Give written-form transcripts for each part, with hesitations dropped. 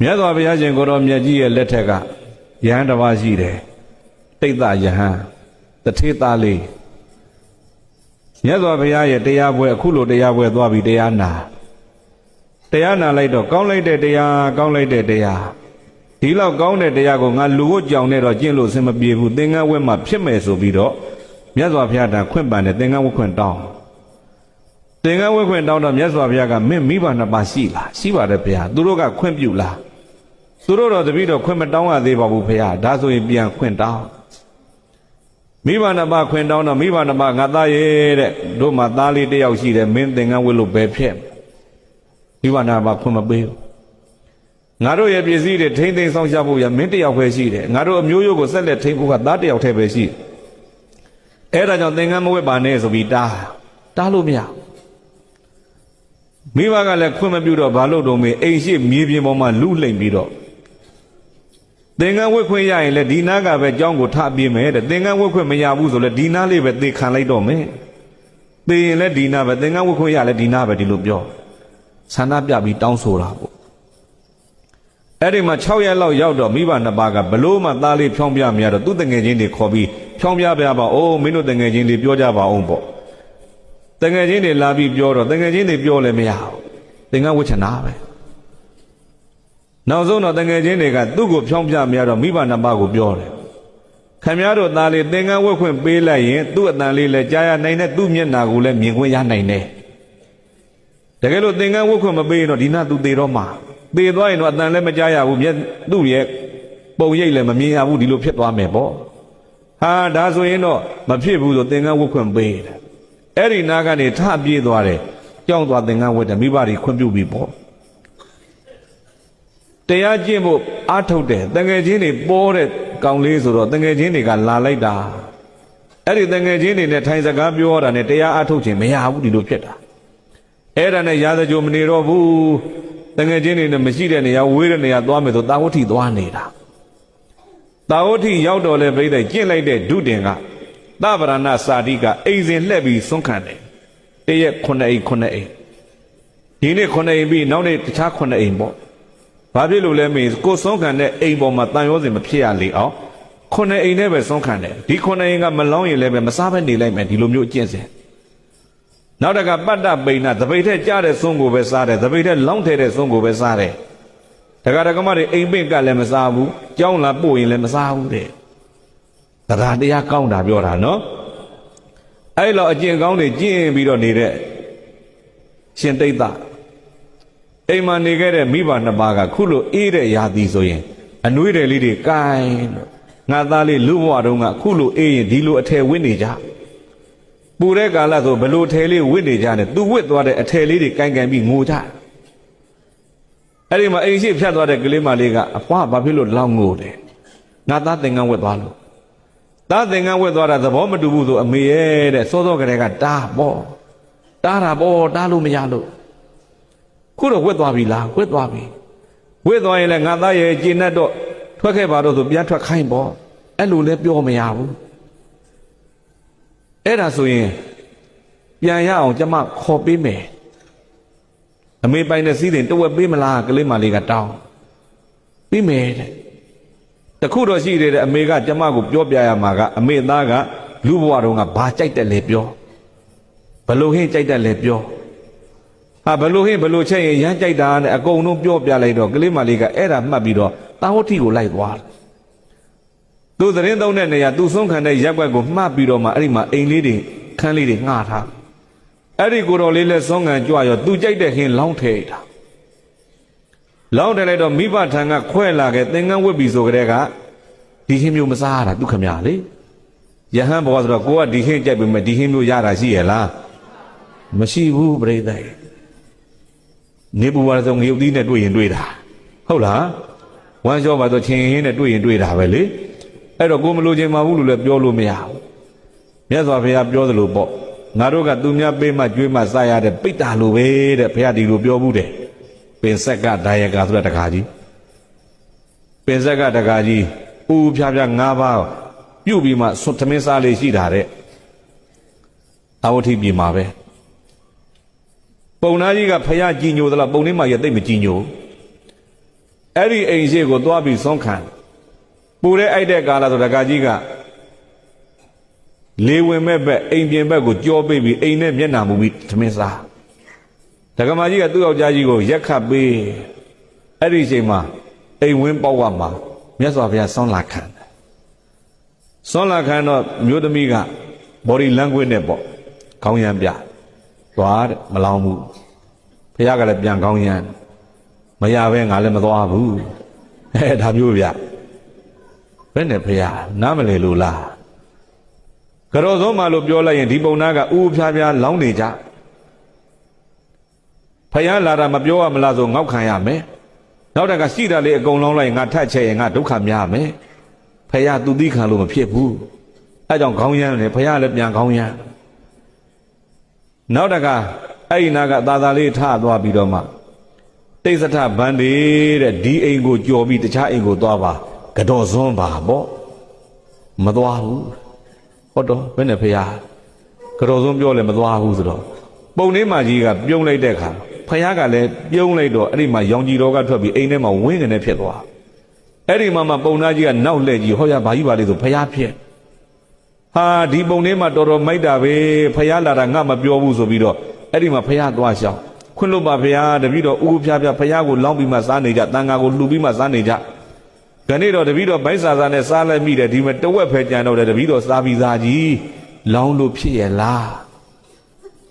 မြတ်စွာဘုရားရှင်ကိုတော်မြတ်ကြီးရဲ့လက်ထက်ကယဟန်တစ်ပါးရှိတယ်တိတ်တယဟန်တထေသားလေးမြတ်စွာဘုရားရဲ့တရားပွဲအခုလိုတရားပွဲသွားပြီးတရားနာလိုက်တော့ကောင်းလိုက်တဲ့တရားကောင်းလိုက်တဲ့တရားဒီလောက်ကောင်းတဲ့တရားကိုငါလူကိုကြောင်နဲ့တော့ကျင့်လို့အဆင်မပြေဘူးသင်္ကန်းဝတ်မှဖြစ်မယ်ဆိုပြီးတော့မြတ်စွာဘုရားတန်ခွင့်ပန်တဲ့သင်္ကန်းဝတ်ခွင့်တောင်းသင်္ကန်းဝတ်ခွင့်တောင်းတော့မြတ်စွာဘုရားကမင်းမိဘနှစ်ပါးရှိလားရှိပါတယ်ဘုရားသူတို့ကခွင့်ပြုလားသူတို့တော့တပည့်တော်ခွင့်မတောင်းရသေးပါဘူးဘုရားဒါဆိုရင်ပြန်ခွင့်တောင်းမိဘနှစ်ပါးခွင့်တောင်းတော့မိဘနှစ်ပါးငါသားရဲ့တဲ့တို့မှသားလေးတစ်ယောက်ရှိတယ်မင်းသင်္ကန်းဝတ်လို့ပဲဖြစ်မိဘနှစ်ပါးခွင့်မပေးဘူးငါတို့ရဲ့ပစ္စည်းတွေထိမ့်သိမ်းဆောင်ရှားဖို့ရမင်းတစ်ယောက်ပဲရှိတယ်ငါတို့အမျိုးရိုးကိုဆက်လက်ထိန်းဖို့ကသားတစ်ယောက်တည်းပဲရှိအဲ့ဒါကြောင့်သင်္ကန်းမဝတ်ပါနဲ့ဆိုပြီးတားလို့မရမိဘကလည်းခွင့်မပြုတော့ဘာလို့တော့မေးအိမ်ရှိမြေပြင်ပေါ်မှာလူလှိမ့်ပြီးတော့သင်္ကန်းဝတ်ခွင့်ရရင်လည်းဒီနားကပဲကြောင်းကိုထပြေးမယ်တဲ့သင်္ကန်းဝတ်ခွင့်မရဘူးဆိုလည်းဒီနားလေးပဲသေခံလိုက်တော့မယ်သေရင်လည်းဒီနားပဲသင်္ကန်းဝတ်ခွင့်ရလည်းဒီနားပဲဒီလိုပြောဆန္ဒပြပြီးတောင်းဆိုတာပေါ့အဲ့ဒီမှာ6ရက်လောက်ရောက်တော့မိဘနှစ်ပါးကဘလို့မှသားလေးဖြောင်းပြမရတော့သူ့တငယ်ချင်းတွေခေါ်ပြီးဖြောင်းပြပါအိုးမင်းတို့တငယ်ချင်းတွေပြောကြပါအောင်ပေါ့တငယ်ချင်းတွေလာပြီးပြောတော့တငယ်ချင်းတွေပြောလည်းမရဘူးသင်္ကန်းဝတ်ချင်တာပဲနောက်ဆုံးတော့တငယ်ချင်းတွေကသူ့ကိုဖြောင်းပြမရတော့မိဘနှစ်ပါးကိုပြောတယ်ခင်ဗျားတို့သားလေးသင်္ကန်းဝတ်ခွင့်ပေးလိုက်ရင်သူ့အတန်လေးလည်းကြားရနိုင်တဲ့သူ့မျက်နှာကိုလည်းမြင်ခွင့်ရနိုင်တယ်တကယ်လို့သင်္ကန်းဝတ်ခွင့်မပေးရင်တော့ဒီနာသူသေတော့မှာသေသွားရင်တော့အတန်လည်းမကြားရဘူးသူ့ရဲ့ပုံရိပ်လည်းမမြင်ရဘူးဒီလိုဖြစ်သွားမယ်ပေါ့ဟာဒါဆိုရင်တော့မဖြစ်ဘူးဆိုသင်္ကန်းဝတ်ခွင့်ပေးတယ်အဲ့ဒီနာကနေထပြေးသွားတယ်ကြောင်းသွားသင်္ကန်းဝတ်တယ်မိဘတွေခွင့်ပြုပြီးပေါ့တရားကျင့်ဖို့အားထုတ်တယ်တငယ်ချင်းတွေပေါ်တဲ့ကောင်လေးဆိုတော့တငယ်ချင်းတွေကလာလိုက်တာအဲ့ဒီတငယ်ချင်းတွေနဲ့ထိုင်စကားပြောတာနဲ့တရားအားထုတ်ခြင်းမရဘူးဒီလိုဖြစ်တာအဲ့ဒါနဲ့ရာဇကြိုမနေတော့ဘူးတငယ်ချင်းတွေနဲ့မရှိတဲ့နေရာဝေးတဲ့နေရာသွားမယ်ဆိုတာဝဋ္ဌိသွားနေတာတာဝဋ္ဌိရောက်တော့လဲပြိဿကျင့်လိုက်တဲ့ဒုတင်ကသဗ္ဗရဏစာတိကအိမ်စဉ်လှည့်ပြီးဆွန့်ခံတယ်တရက်9အိမ်ဒီနေ့9အိမ်ပြီးနောက်နေ့တခြား9အိမ်ပေါ့ဘာဖြစ်လို့လဲမေးကိုဆွန့်ခံတဲ့အိမ်ပေါ်မှာတန်ရောစင်မဖြစ်ရလေအောင်9အိမ်နဲ့ပဲဆွန့်ခံတယ်ဒီ9အိမ်ကမလောင်းရင်လည်းပဲမစားဘဲနေလိုက်မယ်ဒီလိုမျိုးအကျင့်စဉ်နောက်တကပတ္တပိဏသပိတ်ထက်ကြားတဲ့ဆွန့်ကိုပဲစားတယ်သပိတ်ထက်လောင်းထဲတဲ့ဆွန့်ကိုပဲစားတယ်တကမတွေအိမ်ပင့်ကလည်းမစားဘူးကြောင်းလာပို့ရင်လည်းမစားဘူးတဲ့တရားတရားကောင်းတာပြောတာနော်အဲ့လိုအကျင့်ကောင်းတွေကျင့်ပြီးတော့နေတဲ့ရှင်တိတ်တအိမ်မှာနေခဲ့တဲ့မိဘနှစ်ပါးကခုလိုအေးတဲ့ရာသီဆိုရင်အနွေးတယ်လေးတွေကိုင်းလို့ငါသားလေးလူဘဝတုန်းကခုလိုအေးရင်ဒီလိုအထည်ဝင့်နေကြပူတဲ့ကာလဆိုဘလို့အထည်လေးဝင့်နေကြတယ်သူဝင့်သွားတဲ့အထည်လေးတွေကိုင်းပြီးငိုကြအဲ့ဒီမှာအိမ်ရှိဖြတ်သွားတဲ့ကလေးမလေးကအဖွားဘာဖြစ်လို့လောင်းငိုတယ်ငါသားသင်္ကန်းဝတ်သွားလို့သားသင်္ကန်းဝတ်သွားတာသဘောမတူဘူးဆိုအမေရဲ့တဲ့စောစောကလေးကတားလို့မရလို့ခုတော့ဝတ်သွားပြီလားဝတ်သွားပြီဝတ်သွားရင်လည်းငါသားရဲ့ကျင့်တတ်တော့ထွက်ခဲ့ပါတော့ဆိုပြန်ထွက်ခိုင်းပေါ့အဲ့လိုလည်းပြောမရဘူးအဲ့ဒါဆိုရင်ပြန်ရအောင်ကျမခေါ်ပေးမယ်အမေပိုင်တဲ့စည်းတင်တဝက်ပေးမလားကလေးမလေးကတောင်းပေးမယ်တဲ့တခုတော့ရှိတယ်တဲ့အမေကကျမကိုပြောပြရမှာကအမေသားကလူဘဝတုန်းကဘာကြိုက်တယ်လဲပြောဘလို့ဟင်းကြိုက်တယ်လဲပြောဟာဘလို့ဟင်းဘလို့ချက်ရင်ရမ်းကြိုက်တာနဲ့အကုန်လုံးပြောပြလိုက်တော့ကလေးမလေးကအဲ့ဒါမှတ်ပြီးတော့တာဝဋ္ဌိကိုလိုက်သွားတယ်သူသတင်းသုံးတဲ့နေရာသူဆုံးခံတဲ့ရက်ွက်ကိုမှတ်ပြီးတော့မှအဲ့ဒီမှာအိမ်လေးတွေခန်းလေးတွေငှားထားအဲ့ဒီကိုတော်လေးလဲဆုံးခံကြွရောသူကြိုက်တဲ့ဟင်းလောင်းထဲတာလောင်းတယ်လိုက်တော့မိဘထံကခွဲလာခဲ့သင်္ကန်းဝတ်ပြီးဆိုကြတဲ့ကဒီဟင်းမျိုးမစားရတာသူခမရလေယဟန်ဘောဆိုတော့ကိုကဒီဟင်းကြိုက်ပြီမဲ့ဒီဟင်းမျိုးရတာရှိရလားမရှိဘူးပြိဿနေပူပါဆိုငရုတ်သီးနဲ့တွေ့ရင်တွေ့တာဟုတ်လားဝမ်းလျှောပါဆိုချင်းဟင်းနဲ့တွေ့ရင်တွေ့တာပဲလေအဲ့တော့ကိုမလို့ချင်းမဘူးလို့လည်းပြောလို့မရဘူးမြတ်စွာဘုရားပြောသလိုပေါ့ငါတို့ကသူများပေးမှကျွေးမှစားရတဲ့ပိတ္တာလိုပဲတဲ့ဘုရားဒီလိုပြောဘူးတဲ့ပင်ဆက်ကဒါယကဆိုတဲ့တကားကြီးပင်ဆက်ကတကားကြီးဥဖြားဖြား၅ပါးပြုတ်ပြီးမှသမင်းစားလေးရှိတာတဲ့သာဝတိပြည်မှာပဲပုံနာကြီးကဖယားကြည်ညိုသလားပုံလေးမှရသိမ့်မကြည်ညို အဲ့ဒီအိမ်ရှိကိုသွားပြီးဆုံးခံပူတဲ့အိုက်တဲ့ကာလဆိုတကကြီးကလေဝင်မဲ့ဘက်အိမ်ပြင်ဘက်ကိုကြောပေးပြီးအိမ်နဲ့မျက်နှာမူပြီးသမင်းစားဒကမာကြီးကသူ့ယောက်ျားကြီးကိုရက်ခတ်ပေးအဲ့ဒီအချိန်မှာအိမ်ဝင်းပေါက်ဝမှာမြတ်စွာဘုရားဆောင်းလာခံဆောင်းလာခံတော့မျိုးသမီးက body language နဲ့ပေါ့ခေါင်းရမ်းပြသွားတဲ့မလောင်ဘူးဘုရားကလည်းပြန်ခေါင်းရမ်းမရပဲငါလည်းမသွားဘူးဒါမျိုးဗျဘယ်နဲ့ဘုရားနားမလဲလို့လားကြော်စုံမလို့ပြောလိုက်ရင်ဒီပုံနာကဥဖြားဖြားလောင်းနေကြဖယားလာတာမပြောရမလားဆိုငေါက်ခံရမယ်နောက်တကရှိတာလေးအကုန်လုံးလိုက်ငါထက်ချက်ရင်ငါဒုက္ခများမယ်ဖယားသူသိခံလို့မဖြစ်ဘူးအဲကြောင့်ခေါင်းရမ်းတယ်ဖယားလည်းပြန်ခေါင်းရမ်းနောက်တကအဲ့ဒီနာကသာသာလေးထသွားပြီးတော့မှတိစ္ဆထဗန္ဒီတဲ့ဒီအိမ်ကိုကြော်ပြီးတခြားအိမ်ကိုသွားပါကြော်စွန်းပါပေါ့မသွားဘူးဟုတ်တော့ဘယ်နဲ့ဖယားကြော်စွန်းပြောလည်းမသွားဘူးဆိုတော့ပုံလေးမကြီးကပြုံးလိုက်တဲ့အခါဖယားကလည်းပြုံးလိုက်တော့အဲ့ဒီမှာရောင်ကြီးတော်ကထွက်ပြီးအိမ်ထဲမှာဝင်းကနေဖြစ်သွားအဲ့ဒီမှာပုံသားကြီးကနောက်လှည့်ကြီးဟောရဘာကြီးပါလေဆိုဖယားဖြစ်ဟာဒီပုံလေးမှာတော်တော်မိုက်တာပဲဖယားလာတာငါမပြောဘူးဆိုပြီးတော့အဲ့ဒီမှာဖယားသွားရှောင်းခွင့်လို့ပါဖယားတပည့်တော်ဥဖြားဖြားဖယားကိုလောင်းပြီးမှစားနေကြတန်ဃာကိုလှူပြီးမှစားနေကြခဏတော့တပည့်တော်ဗိုက်စာစာနဲ့စားလိုက်မိတယ်ဒီမှာတဝက်ဖဲကြံတော့တယ်တပည့်တော်စားပြီးစားကြီးလောင်းလို့ဖြစ်ရဲ့လား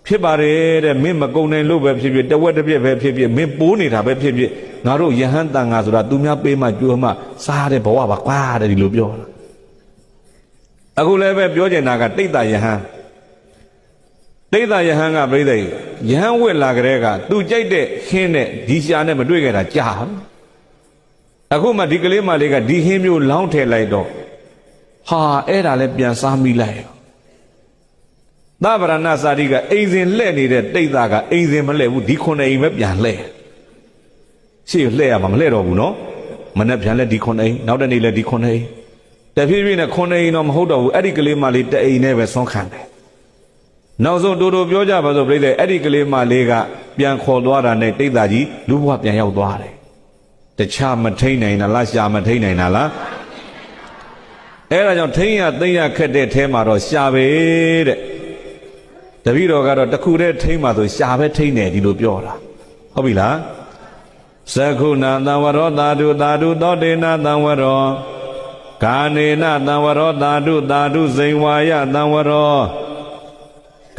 ဖြစ်ပါတယ်တဲ့မင်းမကုံနိုင်လို့ပဲဖြစ်ဖြစ်တဝက်တစ်ပြက်ပဲဖြစ်ဖြစ်မင်းပိုးနေတာပဲဖြစ်ဖြစ်ငါတို့ယဟန်တန်ဃာဆိုတာသူများပေးမှကြွမှစားတဲ့ဘဝပါကွာတဲ့ဒီလိုပြောတာအခုလည်းပဲပြောချင်တာကတိတ်တာယဟန်တိတ်တာယဟန်ကပြိဿယဟန်ဝက်လာကြတဲ့ကသူကြိုက်တဲ့ခင်းနဲ့ဒီရှာနဲ့မတွေ့ခဲ့တာကြာအခုမှဒီကလေးမလေးကဒီဟင်းမျိုးလောင်းထည့်လိုက်တော့ဟာအဲ့ဒါလည်းပြန်စားမိလိုက်သဗ္ဗရဏစာတိကအိမ်စဉ်လှဲ့နေတဲ့တိတ်သားကအိမ်စဉ်မလှဲ့ဘူးဒီခုနှစ်အိမ်ပဲပြန်လှဲ့ရှေ့လှဲ့ရမှာမလှဲ့တော့ဘူးနော်မနေ့ပြန်လဲဒီခုနှစ်အိမ်နောက်တနေ့လဲဒီခုနှစ်အိမ်တဖြည်းဖြည်းနဲ့ခုနှစ်အိမ်တော့မဟုတ်တော့ဘူးအဲ့ဒီကလေးမလေးတအိမ်နဲ့ပဲဆွမ်းခံတယ်နောက်ဆုံးတူတူပြောကြပါစို့ပြိဿအဲ့ဒီကလေးမလေးကပြန်ခေါ်သွားတာနဲ့တိတ်သားကြီးလူဘဝပြန်ရောက်သွားတယ်တခြားမထိန်နိုင်တာလားရှာမထိန်နိုင်တာလားအဲ့ဒါကြောင့်ထိန်ရသိမ့်ရခက်တဲ့အဲမှာတော့ရှာပဲတဲ့တပည့်တော်ကတော့တခုတည်းထိမ့်မှဆိုရှာပဲထိမ့်တယ်ဒီလိုပြောတာဟုတ်ပြီလားသက္ခုနာသံဝရောသာဓုသာဓုသောတေနသံဝရောကာနေနသံဝရောသာဓုသာဓုဇိန်ဝါယသံဝရော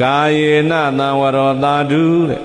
ကာယေနသံဝရောသာဓုတဲ့